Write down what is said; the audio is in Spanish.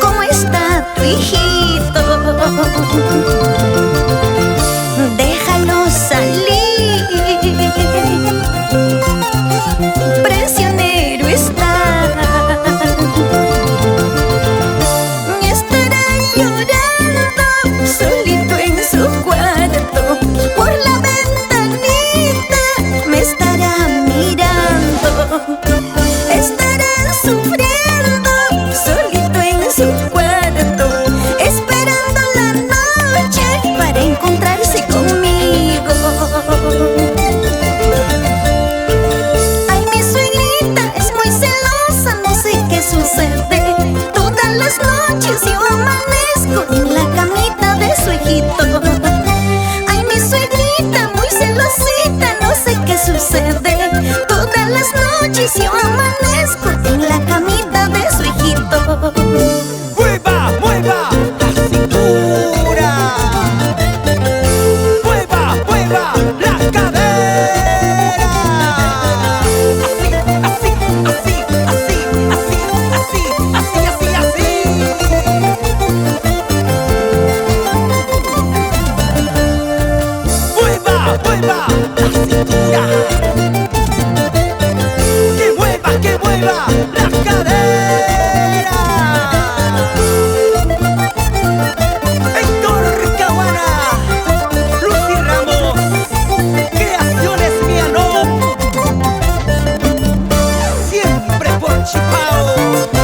¿Cómo está tu hijito? Déjalo salir. Prisionero está. Estará llorando solito en su cuarto. Por la ventanita me estará mirando. Estará sufriendo solito en su cuarto, esperando la noche para encontrarse conmigo. Ay, mi suegrita es muy celosa, no sé qué sucede. Todas las noches yo amanezco en la camita de su hijito. Ay, mi suegrita muy celosita, no sé qué sucede. Todas las noches yo amanezco en la camita de su hijito. ¡Mueva, mueva la cintura! ¡Mueva, mueva la cadera! Así, así, así, así, así, así, así, así, así. ¡Mueva, mueva la cintura! ¡Que mueva la cadera! Héctor Caguana, Lucy Ramos, Creaciones Miano, siempre por Chipao.